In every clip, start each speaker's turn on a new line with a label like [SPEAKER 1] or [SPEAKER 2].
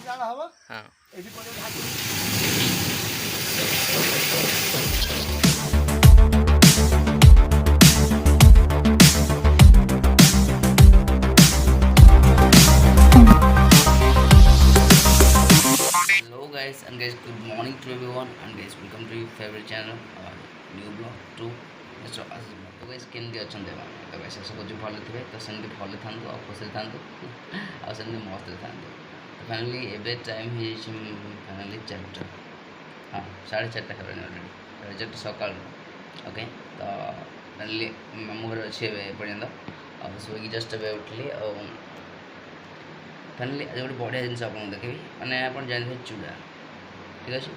[SPEAKER 1] हाँ hello guys and guys good morning to everyone and guys welcome to your favourite channel new blog to mister Ashish blog. तो guys केमती अच्छा तो guys आशा कर भल थे तो सेमती भल था खुशी था आमती मस्त था। तो फाइनाली एवं टाइम फाइनाली 4टा हाँ 4:30 है अलरेडी 4:30 सकाल। ओके तो फाइनाली मामू घर अच्छे पर्यटन शोक जस्ट उठली फाइनाली आज गोटे बढ़िया जिन आपको देखी मैंने आप जानते चूड़ा ठीक अच्छे।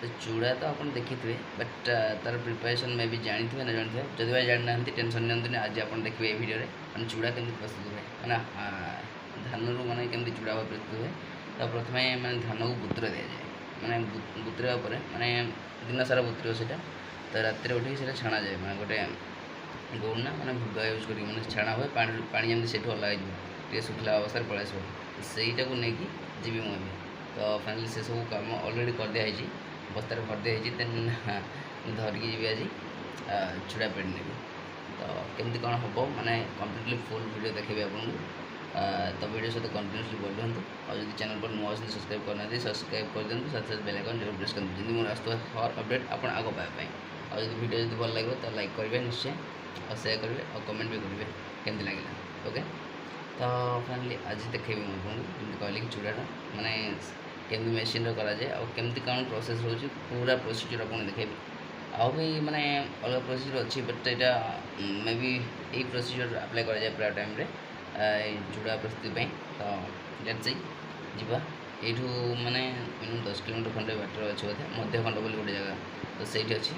[SPEAKER 1] तो चूड़ा तो आप देखिए बट तार प्रिपरेशन मे भी जानी थे ना जानते जदि भाई जाना टेंशन नियंतु आज आप देखिए ये वीडियो मैंने चूड़ा केमती प्रस्तुत हुए मैंने धान रू मैंने केमती चूड़ा प्रस्तुत हुए। तो प्रथम मैंने धान को बुतुर दि जाए मैंने बुतुरा मैंने दिन सारा बुतुर से तो रात उठे से छाणा जाए मैं गोटे गौना मैंने भुगा यूज कर छाणा हुए पानी जमी से अलग टे शुखला अवस्था पलि आस सहीटा को लेकिन जीवी मुझे। तो फाइनाली से सब कम अलरेडी कर दिखाई बस्तार भर दिखाई देन धरिकी जी आज चूड़ा पेड़ नेबी। तो केमती कौन हम मैंने कम्प्लीटली फुल वीडियो देखी आपको। तो वीडियो सहित कंटिन्यूसली बढ़ु और जब चैनल पर नुआ अच्छे सब्सक्राइब करना सब्सक्राइब कर दिखाँ साथ साथ बेल आइकन जरूर प्रेस कर जमी मोर आस हर अपडेट आप आगे पाइबा और जो वीडियो जो भल लगे तो लाइक करेंगे निश्चय और सेयार करेंगे और कमेंट भी करेंगे केमती लगे। ओके तो फाइनाली आज देखेबी मुझे जमी कहली कि चूड़ाटा माने केमती मेसीन कराए और केमती कौन प्रोसेस रोचे पूरा प्रोसीजर आपको देखेबी आउ भी माने अलग प्रोसीजर अच्छी बट यहाँ मे बी यही प्रोसीजर अप्लाई कराए प्राय टाइम चूड़ा प्रस्तुति तो लेट्स सी जीवा यू माने मिनिमम 10 किलोमीटर खंडे बाटर अच्छे बोधे मध्य खंड बोली गोटे जगह तो सही अच्छी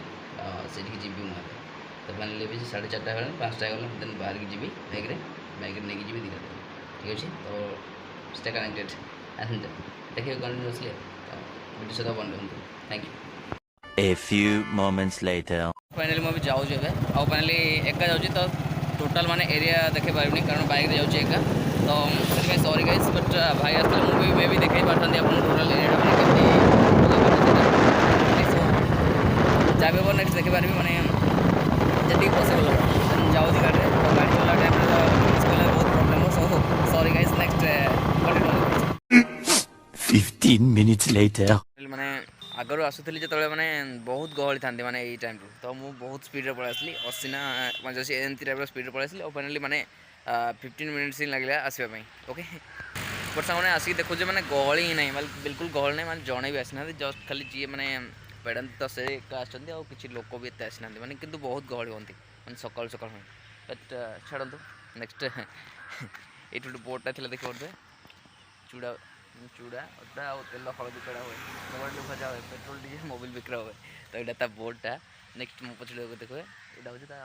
[SPEAKER 1] से जीवी मुझे। तो फाइनाली भी 4:30 गला 5टा गला देन बाहर की जी बैग नहीं जी दिखा ठीक अच्छे। तो स्टे कनेक्टेड एंड देखिए कंटिन्यूसली तो वीडियो सहित बन रहा। Thank you.
[SPEAKER 2] A few moments later.
[SPEAKER 1] Finally मुझे जाऊँ आउ फाइनाली एका जाऊँ तो टोटाल माने एरिया देखे पारिनी कारण बाइक रे जाऊँ एका तो से सॉरी गाइस बट भाई आसले मुझे मे भी देखे पार्टी आप टोटाल एरिया जहाँ नेक्स्ट देखी पारि मैंने जी पसिबल जाऊँगी गाड़ी तो गाड़ी चला टाइम बहुत problem so sorry guys next
[SPEAKER 2] 15 minutes later.
[SPEAKER 1] मैंने आगर आसुली जो मैंने बहुत गहली था मैंने यही टाइम तो मुझे बहुत स्पीड पलि आसली 80 ना 85 एमती टाइप स्पीड पलि आसली और फाइनाली मैंने 15 मिनिट्स ही लगे आसवाई। ओके बट सामने आसिक देखो मैंने गहली ही ना बिल्कुल गहली ना मैंने जड़े भी आसीना जस्ट खाली जी मैंने पेड़ाती तो से आसती और किसी लोक भी एत आसीना मैंने कितु बहुत गहली हमें मैंने सकाल सकाल हुए बट छाड़ू नेक्स्ट ये बोर्डटा थी देखिए चूड़ा चूड़ा अदा और तेल हलदी पेड़ा हुए मोबाइल भजा हुए पेट्रोल डीजेल मोबिल बिक्रा हुए तो यहाँ बोर्डटा नेक्स्ट मो पछे देखो यहाँ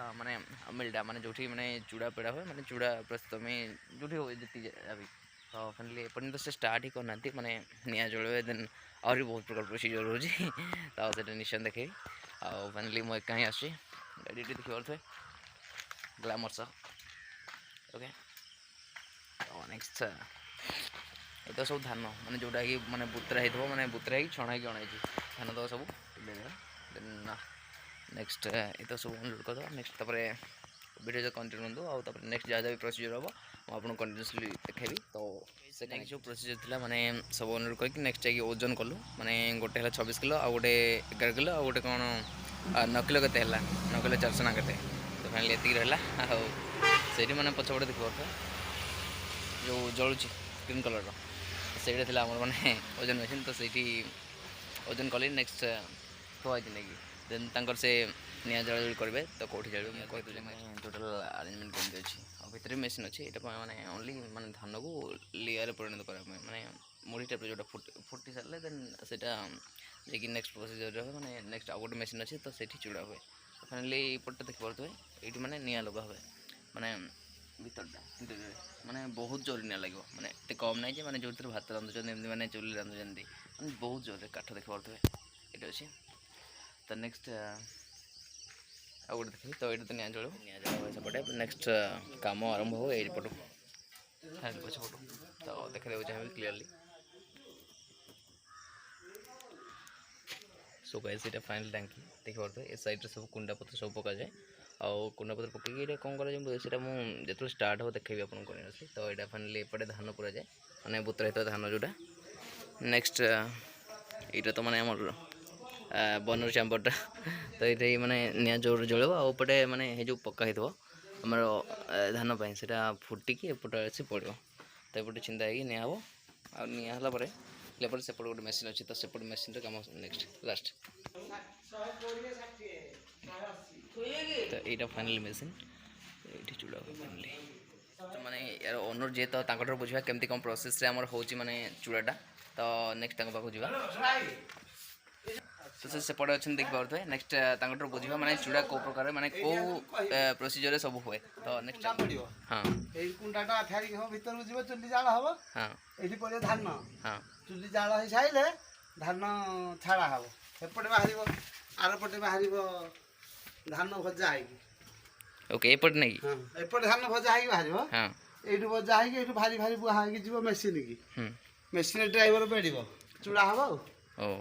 [SPEAKER 1] हूँ माने मिलटा माने जो मैंने चूड़ा पेड़ा हुए माने चूड़ा प्रस्तुत में जो हुए जी अभी। तो फाइनाली एपर्यंत तो से स्टार्ट ही करना माने निआ जलवे देन और बहुत प्रकार प्रोसीजर रोचे तो निश्चय देखे आउ फाइनाली मुझे कहीं आसी गाड़ी देखी पारे ग्लामर सह। ओके तो नेक्स्ट ये तो सब धान मैंने जोटा कि मैंने बुतरा हो मैंने बुतरा छणा अणाई धान तो सब देन नेक्स्ट ये तो सब अनलोड कर नेक्स्ट वीडियो जो कंटिन्यू आउ नेक्स्ट जहाँ भी प्रोसीजर हम आपको कंटिन्यूसली देखेबी। तो से नेक्स्ट जो प्रोसीजर थी मैंने सब अनलोड करके नेक्स्ट जाकि ओजन कलु मैंने गोटे है 26 किलो आ गोटे 11 किलो आ गोटे कौन 9 किलो के 9 किलो 400 ना के तो फाइनाली ये रहा से मैंने पछपटे देखिए जो जलुची ग्रीन कलर से मैंने ओजन मेसीन तो सही ओजन कली नेक्स्ट थोड़ी नहीं देन तंकर से निआ जला करेंगे तो कौटी जल्दी मुझे कही टोटाल अरेंजमेंट कमी अच्छी और भितर मेसीन अच्छी ये मैंने ओनली मैंने धान को लेयर परिणत करने मैंने मुड़ी टाइप जो फुटी सारे देन से नेक्स्ट प्रोसीजर मैंने नेक्स्ट आउ गोटे मेसीन अच्छी तो से चूड़ा हुए फाइनाली पटे देखी पारे ये मैंने निआ लगा हुए मैंने भीतरटा माने बहुत जोर निआ लगे मैंने ये कम ना मैंने जो भात रांधुं मैंने चुली रांधुं मैंने बहुत जोर काठ देखी पारे ये अच्छे। तो नेक्स्ट आउ गोटे देखिए तो ये तो निआ जल सेपटे नेक्स्ट काम आरंभ हो ये पटू पछपटू तो देखा चाहिए क्लीयरली सो गाइस एटा फाइनल टांकी देखि परते ए साइड रे सब कुंडा पत्र सब पका जाए आ कुंडा पत्र पकई एटा कोन करा जे सेटा मु जेतो स्टार्ट हो देखेबी आपन कोन अछि तो एटा फाइनली एपटे धान पुरा जाए माने बुतरा धान जोटा नेक्स्ट एटा तो माने हमर बनर चैम्बरटा तो ये माने निया जोर जळब आ उपटे माने हे जो पक्का हेतबो हमर धान पई सेटा फुटिकी एपटे से पड़ो तो एपटे चिंता है निया हबो आ निया हला परे लेपर सेपट गोटे मेसीन अच्छी तो सेपट मेसीन काम नेक्स्ट लास्ट तो यहाँ फाइनल मेसीन ये चूड़ा फाइनली तो माने यार ओनर जे तो तांकर बुझा केमती कम प्रोसेस रे हमर होची माने चूड़ाटा तो नेक्स्ट तांको पाखु जीवा तो से पड़े अच्छे देख पारे नेक्स्ट तांकर बुझा माने चूड़ा को प्रकार माने को प्रोसीजर रे सब हुए तो नेक्स्ट हां
[SPEAKER 3] एई कुंडाटा फेरी हो भीतर जीव चुल्ली जाळ हबो
[SPEAKER 1] हां
[SPEAKER 3] एठी पड़े धान
[SPEAKER 1] हां
[SPEAKER 3] चुल्ली जाळ होई साइले धान छाड़ा हबो एपटे बाहरिबो आर पटे बाहरिबो धान भजा आइकी
[SPEAKER 1] ओके एपट नहीं
[SPEAKER 3] हां एपटे धान भजा आइकी बाहरिबो
[SPEAKER 1] हां
[SPEAKER 3] एठु भजा आइकी एठु भारी भारी बुहा आइकी जीव मेसिन की मेसिन ड्राइवर पेडिबो चूड़ा हबो
[SPEAKER 1] ओ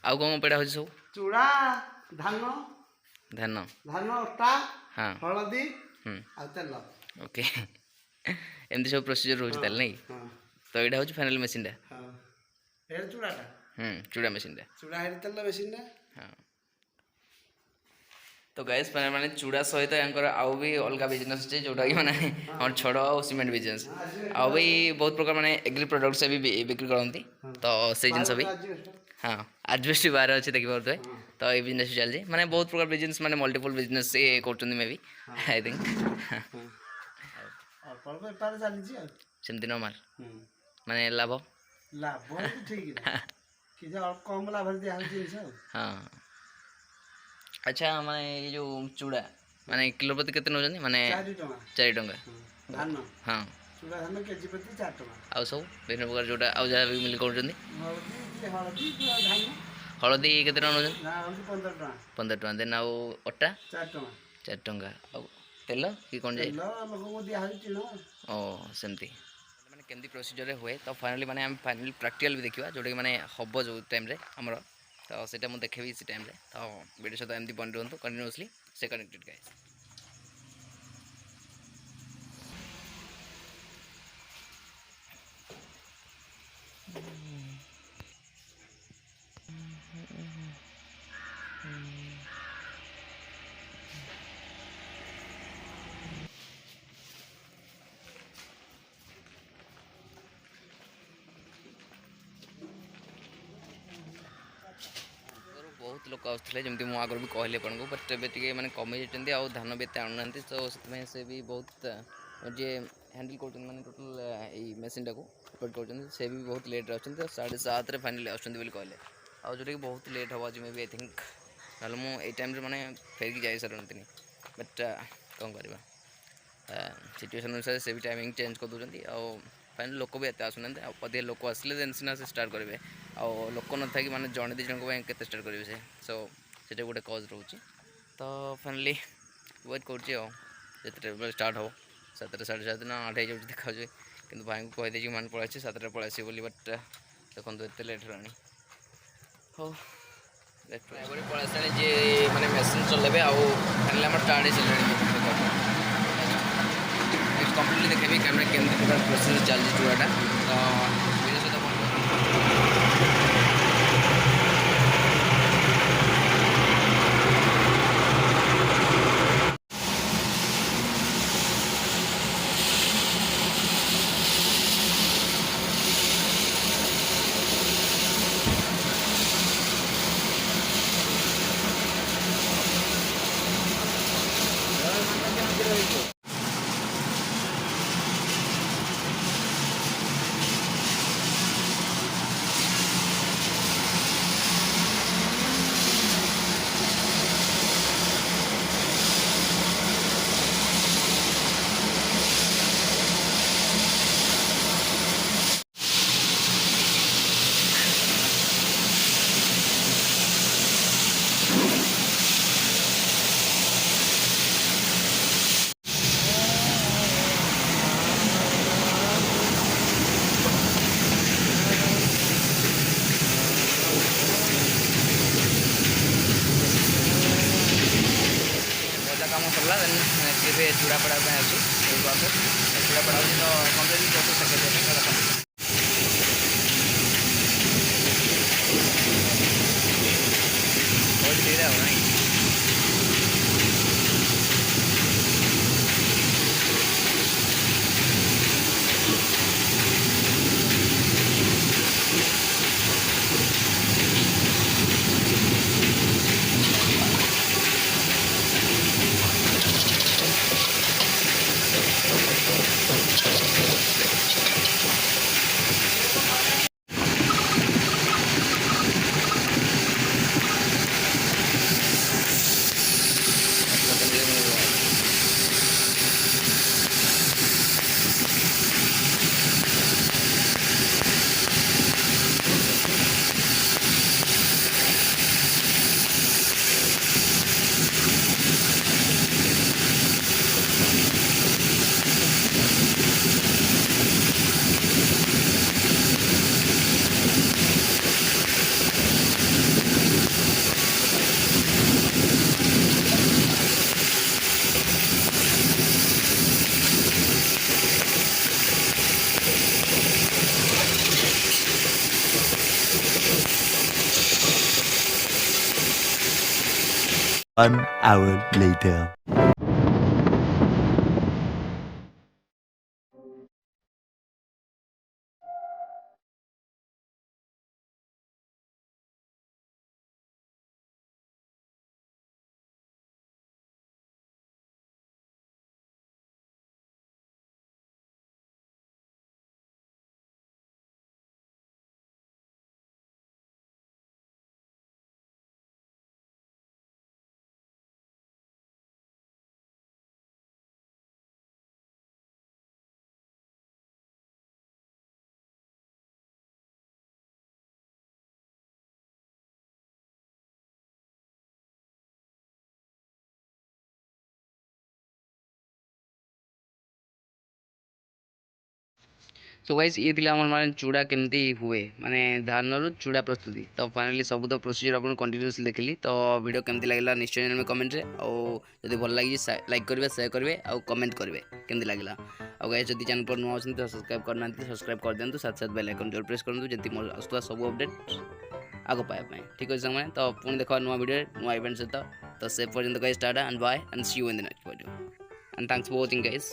[SPEAKER 1] आउ कौन पेड़ा हो सब
[SPEAKER 3] चूड़ा धान
[SPEAKER 1] धान
[SPEAKER 3] धान अटा
[SPEAKER 1] हाँ
[SPEAKER 3] हळदी आ तेल
[SPEAKER 1] ओके एमती सब प्रोसीजर रोज ताल नहीं
[SPEAKER 3] हां
[SPEAKER 1] तो एटा हो फाइनल मशीन टा
[SPEAKER 3] हां एर चूड़ाटा
[SPEAKER 1] चूड़ा मशीन टा
[SPEAKER 3] चूड़ा हेर तेल मेसिन टा
[SPEAKER 1] हाँ तो गाइस माने चूड़ा सहित यांकर आउ भी अलग बिजनेस छे जोटा कि माने हमर छड़ और सीमेंट बिजनेस आउ भी बहुत प्रकार माने एग्री प्रोडक्ट्स भी बिक्री करंती तो से जिंस भी हाँ एडजस्ट बारे अच्छे देखि पारे तो ये बिजनेस चल जाए माने बहुत प्रकार बिजनेस माने मल्टीपल बिजनेस से करछन मे भी आई थिंक
[SPEAKER 3] और पर बेपार चली छी
[SPEAKER 1] सेमती नॉर्मल माने लाभ
[SPEAKER 3] लाभ ठीक है कि जे और कम लाभ दिया हो जिंस
[SPEAKER 1] हाँ अच्छा माने ये जो चूड़ा माने किलो प्रति केते नोजनी माने 4 टंका
[SPEAKER 3] धान
[SPEAKER 1] हाँ
[SPEAKER 3] चूड़ा धान केजी प्रति 4 टंका
[SPEAKER 1] आउ सब विभिन्न प्रकार जोटा आउ जहाँ भी मिल करछन
[SPEAKER 3] हळदी धान
[SPEAKER 1] हळदी केते नोजनी
[SPEAKER 3] ना हळदी 15 टंका
[SPEAKER 1] 15 टंका देन आउ अट्टा
[SPEAKER 3] 4 टंका
[SPEAKER 1] 4 टंका आउ तेल कि कोन जाय
[SPEAKER 3] तेल लोक को दिया हो टिनो
[SPEAKER 1] ओ सेमती माने केमती प्रोसीजर रे हुए तो फाइनली माने हम फाइनली प्रैक्टिकल भी देखिबा जोटा कि माने हबो जो टाइम रे हमरो तो सेटा मु देखेबी इसी टाइम रे तो वीडियो सहित एमती बन रहंतु कंटिन्यूअसली से कनेक्टेड गाइस बहुत लोक आसुले जमी मुझे आगर भी कहली आपन को बट ए टे मैंने कमी जाती आउ धान भी एत आणुना तो से भी बहुत जे हैंडल कर टोटल यही मेसीन टाक ऑपरेट कर भी बहुत लेट आते तो 7:30 फाइनली आसुँच कहले आउ जोटा कि बहुत लेट हम आज मे भी आई थिंक ना मुझे टाइम मैंने फेरिक जा सारती बट कौन करवा सिचुएसन अनुसार से भी टाइमिंग चेंज कर दूसरी आउ फाइनल लोक भी एत आसुना अधिक लोक आसले देन सीना से स्टार्ट करेंगे आउ लोक न था कि मैंने जड़े दी जन के स्टार्ट करेंगे से सो से गोटे कज रोचे तो फाइनली वेट कर स्टार्ट हो 7 7:30 ना 8 हो देखा कि भाई को कहीदे मैंने पलि 7 पलि बोली बट देखो एत लेट रहा हो पलि जे मैंने मेसीन चलेबे आउ फाइनली आम स्टार्ट चल कम्प्लीटली देखेबी कैमरा केमती प्रकार प्रोसेस चलती चूड़ाटा तो वीडियो सहित ଚୁଡ଼ା ପଡ଼ା ପାଇଁ ଅଛି ଏଇ ପ୍ରୋସେସ୍ ଚୁଡ଼ା ପଡ଼ା ହେଉଛି ତ କମ୍ପ୍ଲିଟଲି ପ୍ରୋସେସ୍ ଦେଖନ୍ତୁ ବହୁତ ଧୀରେ ହେବ ନାଇଁ
[SPEAKER 2] One hour later.
[SPEAKER 1] So guys ये थिला हमर माने चूड़ा केमती हुए माने धानर चूड़ा प्रस्तुति तो फाइनली सब तो प्रोसीजर अपन कंटिन्यूअसली देखली तो वीडियो केमती लागला निश्चय जानबे कमेंट रे और जदी भल लागी लाइक करबे शेयर करबे और कमेंट करबे केमती लागला और गाइस जदी चैनल पर नुआ अछन तो सब्सक्राइब करना सब्सक्राइब कर देंतु साथ साथ बेल आइकन जरूर प्रेस करंतु जति मोर आस्तुवा सब अपडेट आगो पाए पाए ठीक है संग तो पुणी देखा नुआ वीडियो नुआ इवेंट सहित तो से पर्यंत guys tata and bye and see you in the next video and thanks for watching guys